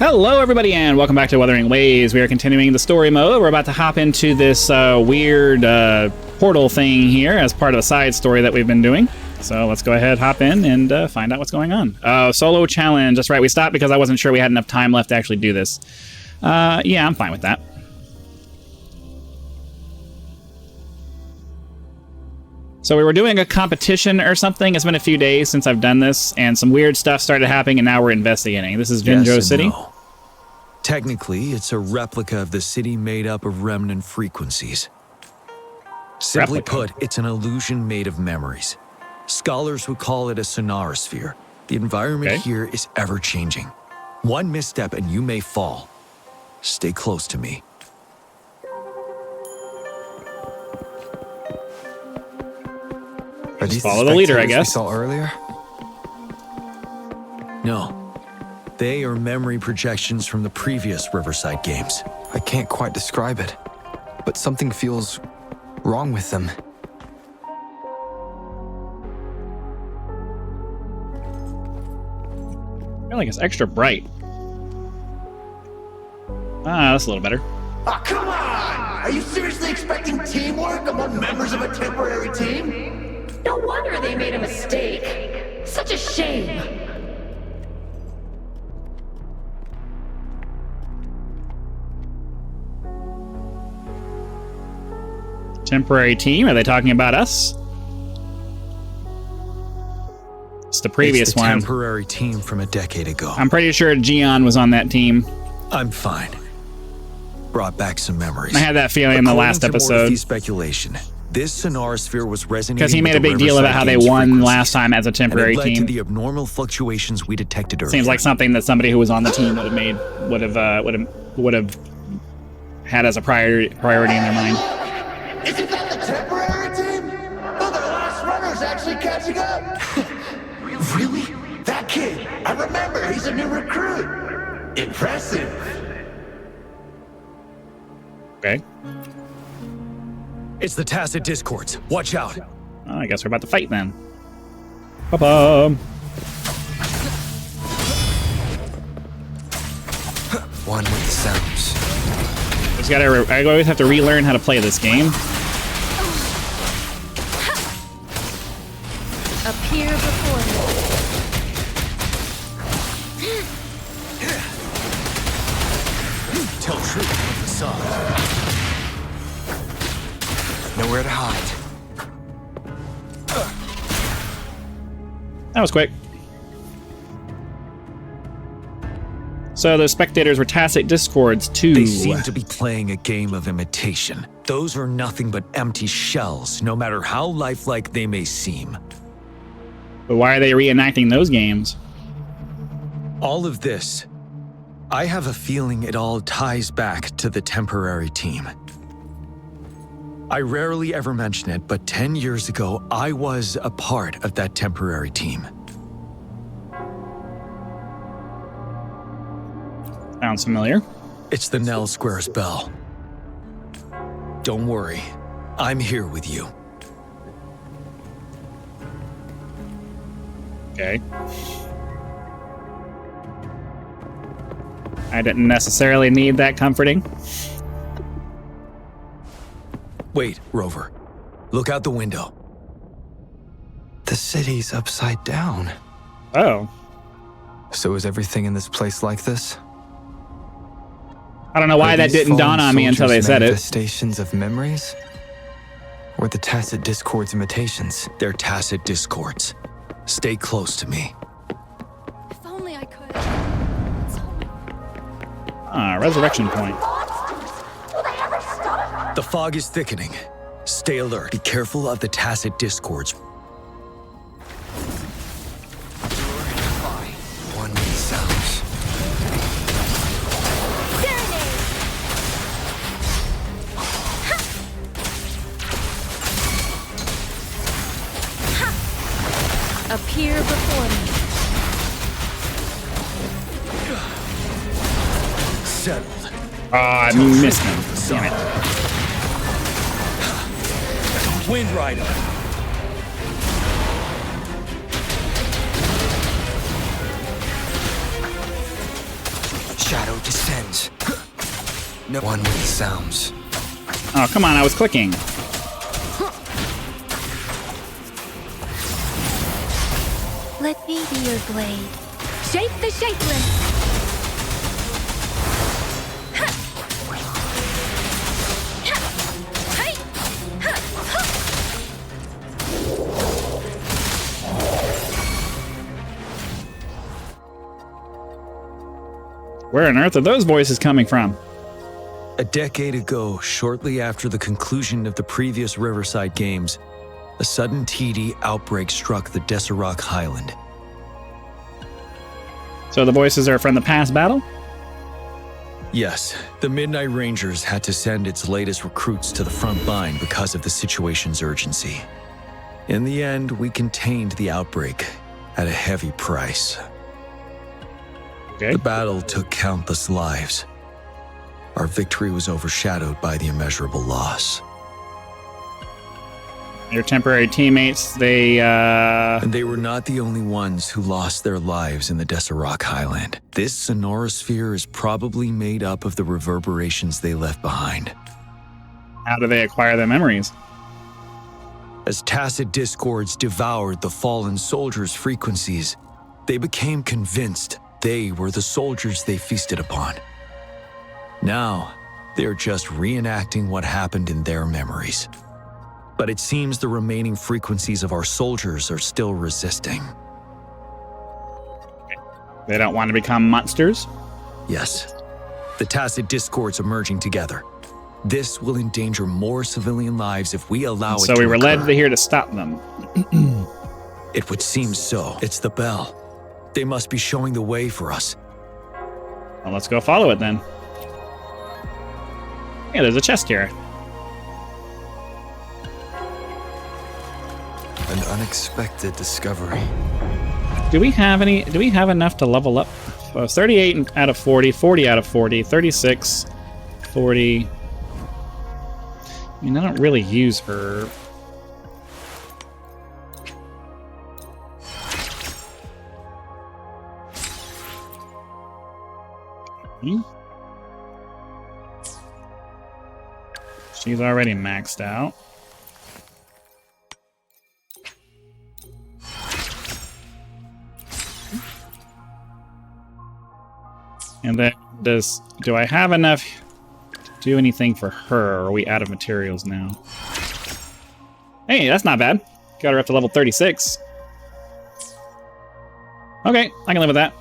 Hello everybody and welcome back to Wuthering Waves. We are continuing the story mode. We're about to hop into this weird portal thing here as part of the side story that we've been doing. So let's go ahead, hop in, and find out what's going on. Solo challenge. That's right, we stopped because I wasn't sure we had enough time left to actually do this. Yeah, I'm fine with that. So we were doing a competition or something. It's been a few days since I've done this, and some weird stuff started happening, and now we're investigating. This is Jinzhou City. No. Technically, it's a replica of the city made up of remnant frequencies. Simply put, it's an illusion made of memories. Scholars would call it a sonorosphere. The environment here is ever-changing. One misstep and you may fall. Stay close to me. Are these follow the leader, I guess. We saw earlier? No. They are memory projections from the previous Riverside games. I can't quite describe it, but something feels wrong with them. I feel like it's extra bright. Ah, that's a little better. Oh, come on! Are you seriously expecting teamwork among members of a temporary team? No wonder they made a mistake. Such a shame. Temporary team? Are they talking about us? It's the previous one. Temporary team from a decade ago. I'm pretty sure Gion was on that team. I'm fine. Brought back some memories. I had that feeling in the last episode. Speculation. This sonorosphere was resonating because he made a big deal about how they won last time as a temporary team. team. To the abnormal fluctuations we detected earlier. Seems like something that somebody who was on the team would have had as a priority in their mind. Isn't that the temporary team? Oh, their last runner's actually catching up. Really? That kid? I remember. He's a new recruit. Impressive. Okay. It's the Tacit Discords. Watch out. Oh, I guess we're about to fight then. Ba-bum. One with the sounds. I always have to relearn how to play this game. Appear before me. Tell truth from the side. Nowhere to hide. That was quick. So the spectators were Tacit Discords too. They seem to be playing a game of imitation. Those are nothing but empty shells, no matter how lifelike they may seem. But why are they reenacting those games? All of this, I have a feeling it all ties back to the temporary team. I rarely ever mention it, but 10 years ago, I was a part of that temporary team. Sounds familiar. It's the Nell Squares bell. Don't worry, I'm here with you. Okay. I didn't necessarily need that comforting. Wait, Rover. Look out the window. The city's upside down. Oh. So is everything in this place like this? I don't know why that didn't dawn on me until they said it. Manifestations of memories? Or the Tacit Discords imitations? They're Tacit Discords. Stay close to me. If only I could. Ah, resurrection point. The fog is thickening. Stay alert. Be careful of the Tacit Discords. One with sounds. Appear before me. Settled. Ah, I missed him. Damn it. Wind Rider. Shadow descends. No one with sounds. Oh, come on, I was clicking. Let me be your blade. Shape the shapeless! Where on earth are those voices coming from? A decade ago, shortly after the conclusion of the previous Riverside Games, a sudden TD outbreak struck the Deserac Highland. So the voices are from the past battle? Yes, the Midnight Rangers had to send its latest recruits to the front line because of the situation's urgency. In the end, we contained the outbreak at a heavy price. Okay. The battle took countless lives. Our victory was overshadowed by the immeasurable loss. Your temporary teammates, And they were not the only ones who lost their lives in the Deserac Highland. This sonorosphere is probably made up of the reverberations they left behind. how do they acquire their memories? As tacit discords devoured the fallen soldiers' frequencies, they became convinced they were the soldiers they feasted upon. Now, they're just reenacting what happened in their memories. But it seems the remaining frequencies of our soldiers are still resisting. They don't want to become monsters? Yes, the tacit discords are merging together. This will endanger more civilian lives if we allow it to So we were led occur. here to stop them. It would seem so. It's the bell. They must be showing the way for us. Well, let's go follow it then. Yeah, there's a chest here. An unexpected discovery. Do we have enough to level up? 38 out of 40, 40 out of 40, 36, 40. I mean, I don't really use her. She's already maxed out. And then do I have enough to do anything for her? Or are we out of materials now? Hey, that's not bad. Got her up to level 36. Okay, I can live with that.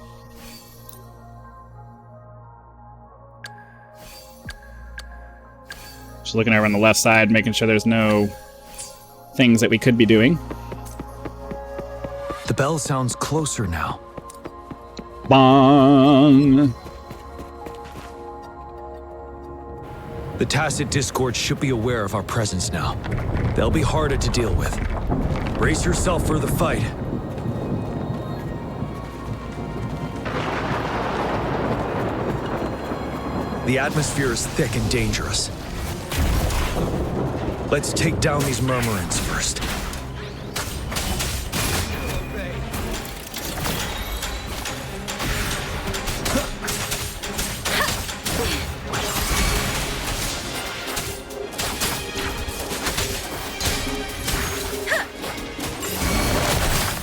Just looking over on the left side, making sure there's no things that we could be doing. The bell sounds closer now. Bong! The tacit discord should be aware of our presence now. They'll be harder to deal with. Brace yourself for the fight. The atmosphere is thick and dangerous. Let's take down these murmurants first.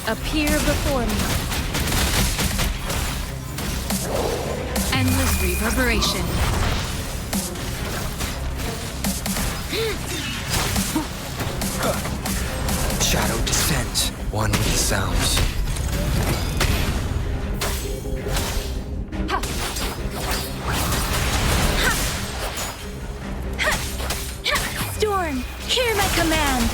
Appear before me. Endless reverberation. Shadow descends, one with the sounds. Storm, hear my command.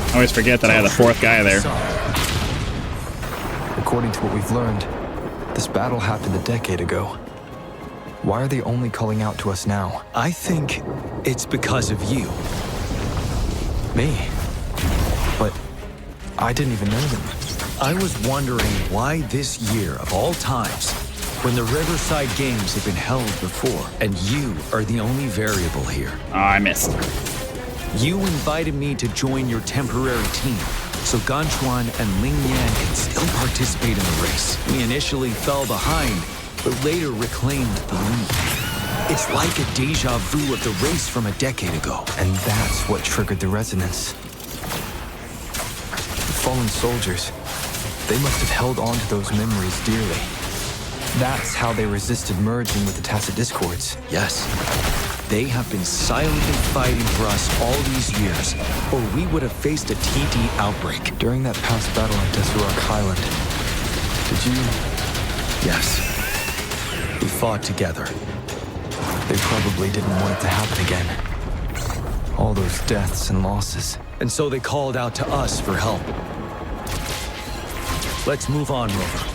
I always forget that I had the fourth guy there. According to what we've learned, this battle happened a decade ago. Why are they only calling out to us now? I think it's because of you. Me? But I didn't even know them. I was wondering why this year, of all times, when the Riverside Games have been held before, and you are the only variable here. Oh, I missed. You invited me to join your temporary team, so Ganchuan and Ling Yan can still participate in the race. We initially fell behind, but later reclaimed the lead. It's like a deja vu of the race from a decade ago. And that's what triggered the resonance. The fallen soldiers, they must have held on to those memories dearly. That's how they resisted merging with the Tacit Discords. Yes, they have been silently fighting for us all these years, or we would have faced a TD outbreak. During that past battle on Deserock Island, did you... Yes, we fought together. They probably didn't want it to happen again. All those deaths and losses. And so they called out to us for help. Let's move on, Rover.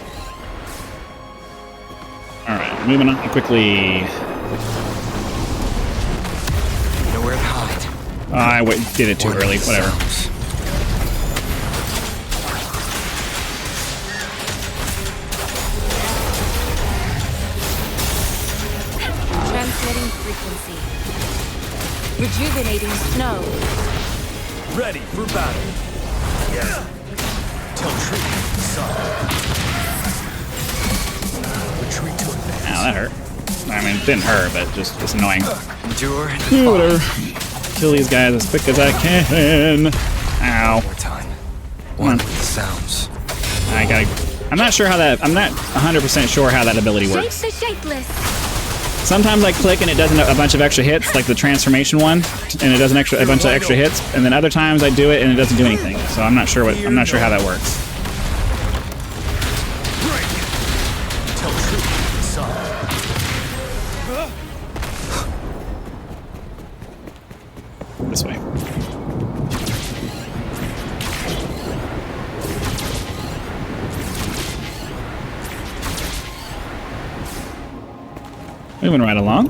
Alright, moving on quickly. Nowhere to hide. I did it too early, whatever. Transmitting frequency. Rejuvenating snow. Ready for battle. Yeah. Tell Tree, son. Retreat to advance. Ow, that hurt. I mean, it didn't hurt, but just it's annoying. Endure and Whatever. Kill these guys as quick as I can. Ow. more time. One with the sounds. I'm not sure how that. I'm not 100% sure how that ability Shape works. the shapeless. Sometimes I click and it does a bunch of extra hits, like the transformation one, and it does a bunch of extra hits. And then other times I do it and it doesn't do anything. So I'm not sure how that works. Tell Tree, son. This way. Moving right along.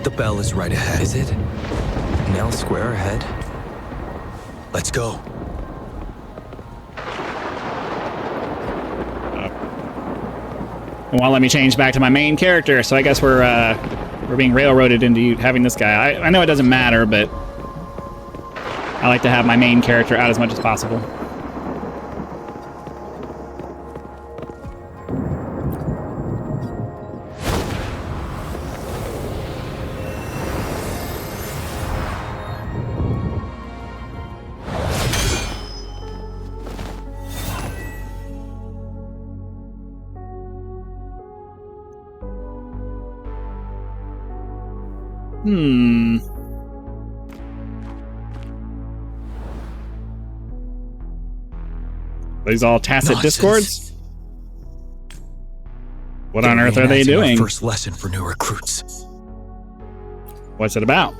The bell is right ahead. Is it? Nell Square ahead? Let's go. It won't let me change back to my main character, so I guess we're being railroaded into having this guy. I know it doesn't matter, but I like to have my main character out as much as possible. These all tacit Nonsense. discords? What on They're earth are they reenacting doing? our first lesson for new recruits. What's it about?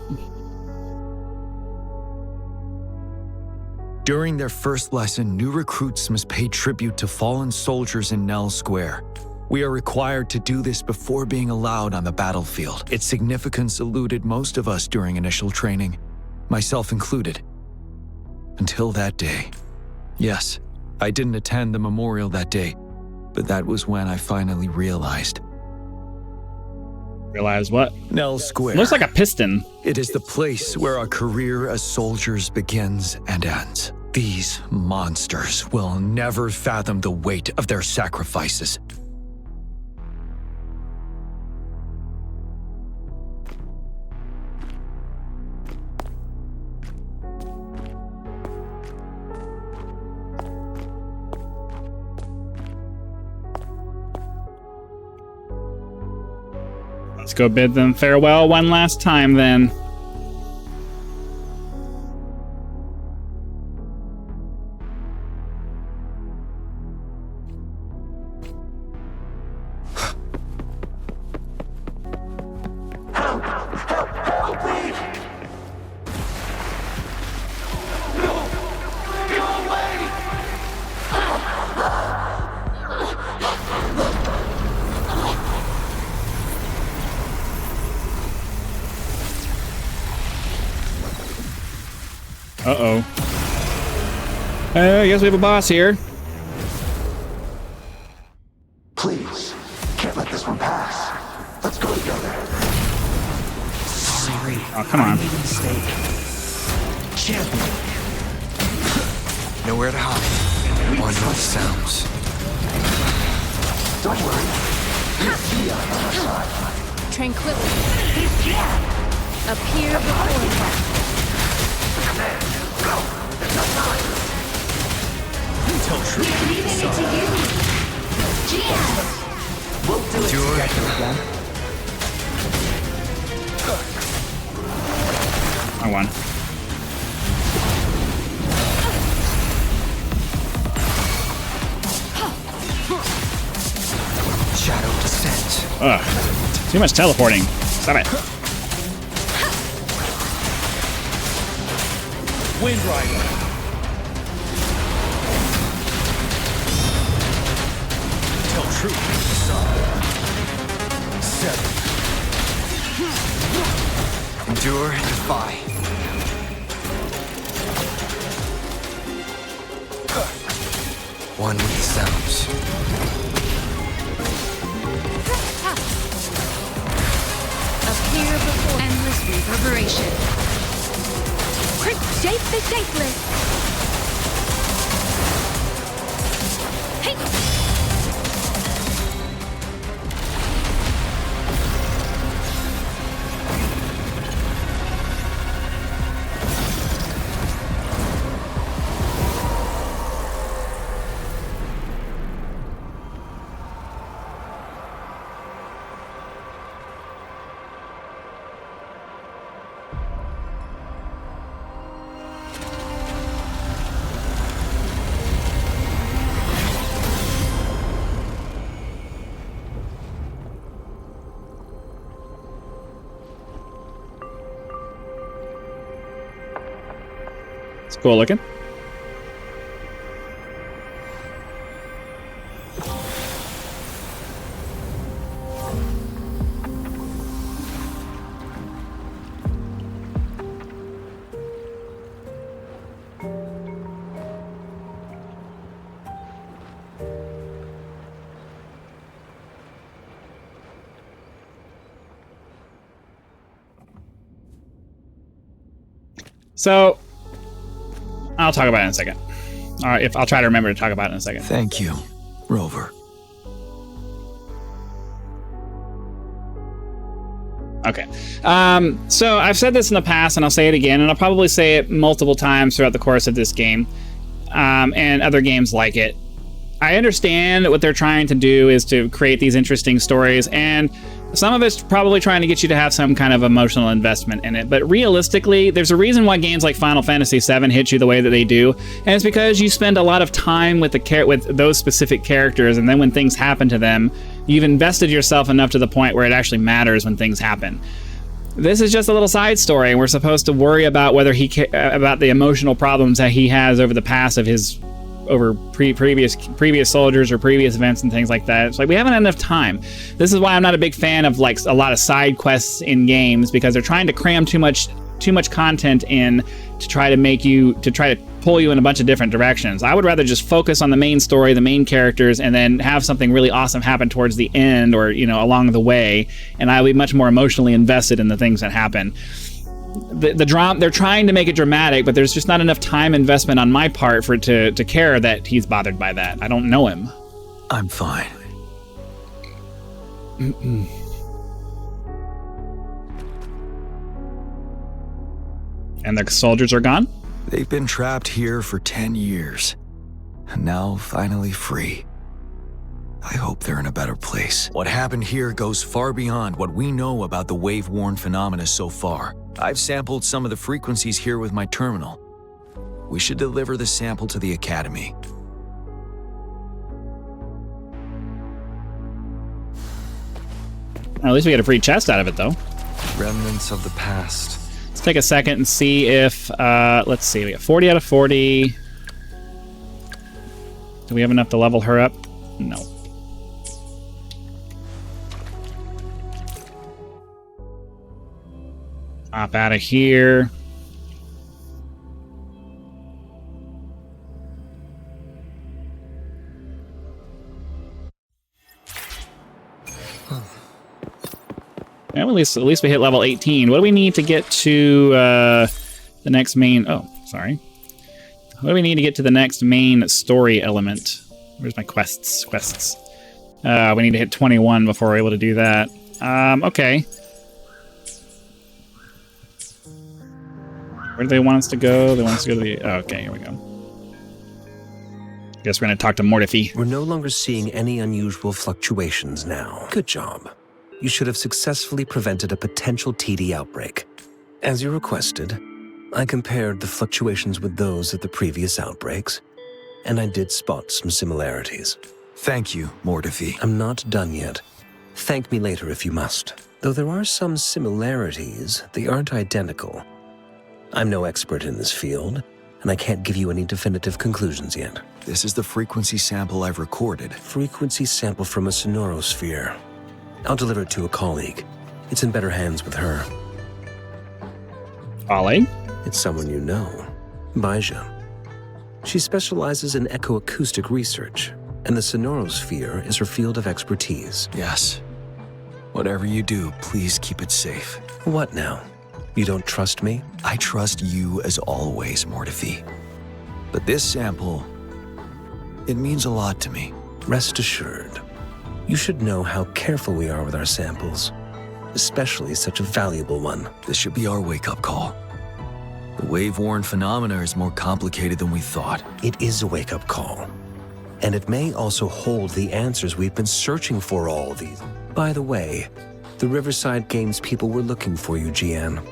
During their first lesson, new recruits must pay tribute to fallen soldiers in Nell Square. We are required to do this before being allowed on the battlefield. Its significance eluded most of us during initial training, myself included. Until that day. Yes, I didn't attend the memorial that day, but that was when I finally realized. Realize what? Nell Square. Looks like a piston. It is the place where our career as soldiers begins and ends. These monsters will never fathom the weight of their sacrifices. Let's go bid them farewell one last time then. Uh-oh. I guess we have a boss here. Please, can't let this one pass. Let's go together. Oh, come on. Champion, Nowhere to hide. One with sounds. Don't worry. He's on our side. Tranquility. Appear before me. Tell truth. Leaving it to you. Gian! We'll do it Endure. together. I won. Shadow descent. Ugh. Too much teleporting. Stop it. Wind Rider. Tell truth. Seven. Endure, defy. One with the sounds. Appear before endless reverberation. Quick, shape the shapeless. Hey! It's cool looking. So, I'll talk about it in a second. All right, if I'll try to remember to talk about it in a second. Thank you, Rover. Okay. So I've said this in the past, and I'll say it again, and I'll probably say it multiple times throughout the course of this game, and other games like it. I understand what they're trying to do is to create these interesting stories, and some of it's probably trying to get you to have some kind of emotional investment in it. But realistically, there's a reason why games like Final Fantasy VII hit you the way that they do, and it's because you spend a lot of time with with those specific characters, and then when things happen to them, you've invested yourself enough to the point where it actually matters when things happen. This is just a little side story, and we're supposed to worry about whether about the emotional problems that he has over the past of his previous soldiers or previous events and things like that. It's like we haven't had enough time. This is why I'm not a big fan of like a lot of side quests in games, because they're trying to cram too much content in to try to pull you in a bunch of different directions. I would rather just focus on the main story, the main characters, and then have something really awesome happen towards the end or along the way, and I'll be much more emotionally invested in the things that happen. The drama, they're trying to make it dramatic, but there's just not enough time investment on my part for it to care that he's bothered by that. I don't know him. I'm fine. And the soldiers are gone? They've been trapped here for 10 years, and now finally free. I hope they're in a better place. What happened here goes far beyond what we know about the wave-worn phenomena so far. I've sampled some of the frequencies here with my terminal. We should deliver the sample to the Academy. Well, at least we get a free chest out of it, though. Remnants of the past. Let's take a second and see if, let's see, we got 40 out of 40. Do we have enough to level her up? No. Hop out of here. Well, at least we hit level 18. What do we need to get to the next main? Oh, sorry. What do we need to get to the next main story element? Where's my quests? We need to hit 21 before we're able to do that. Okay. Where do they want us to go? They want us to go to the... Oh, okay, here we go. Guess we're going to talk to Mortifi. We're no longer seeing any unusual fluctuations now. Good job. You should have successfully prevented a potential TD outbreak. As you requested, I compared the fluctuations with those of the previous outbreaks, and I did spot some similarities. Thank you, Mortifi. I'm not done yet. Thank me later if you must. Though there are some similarities, they aren't identical. I'm no expert in this field, and I can't give you any definitive conclusions yet. This is the frequency sample I've recorded. Frequency sample from a sonorosphere. I'll deliver it to a colleague. It's in better hands with her. Ollie? It's someone you know, Baija. She specializes in echoacoustic research, and the sonorosphere is her field of expertise. Yes. Whatever you do, please keep it safe. What now? You don't trust me? I trust you as always, Mortifi. But this sample, it means a lot to me. Rest assured. You should know how careful we are with our samples, especially such a valuable one. This should be our wake-up call. The wave-worn phenomena is more complicated than we thought. It is a wake-up call. And it may also hold the answers we've been searching for all these. By the way, the Riverside Games people were looking for you, Jian.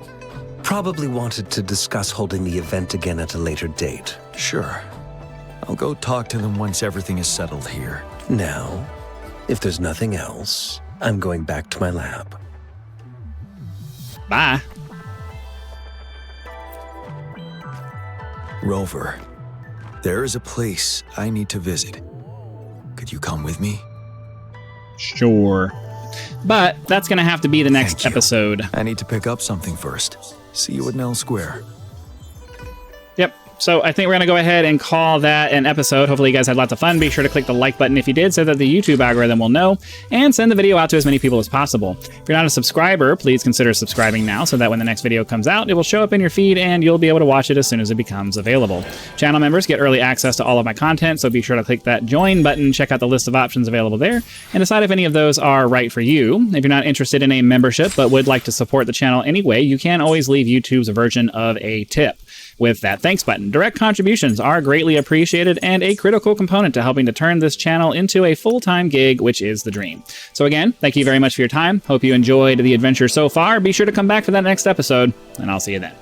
Probably wanted to discuss holding the event again at a later date. Sure. I'll go talk to them once everything is settled here. Now, if there's nothing else, I'm going back to my lab. Bye. Rover, there is a place I need to visit. Could you come with me? Sure. But that's going to have to be the next Thank you. episode. I need to pick up something first. See you at Nell Square. Yep. So I think we're going to go ahead and call that an episode. Hopefully you guys had lots of fun. Be sure to click the like button if you did so that the YouTube algorithm will know, and send the video out to as many people as possible. If you're not a subscriber, please consider subscribing now so that when the next video comes out, it will show up in your feed and you'll be able to watch it as soon as it becomes available. Channel members get early access to all of my content, so be sure to click that join button, check out the list of options available there, and decide if any of those are right for you. If you're not interested in a membership but would like to support the channel anyway, you can always leave YouTube's version of a tip with that thanks button. Direct contributions are greatly appreciated and a critical component to helping to turn this channel into a full-time gig, which is the dream. So again, thank you very much for your time. Hope you enjoyed the adventure so far. Be sure to come back for that next episode, and I'll see you then.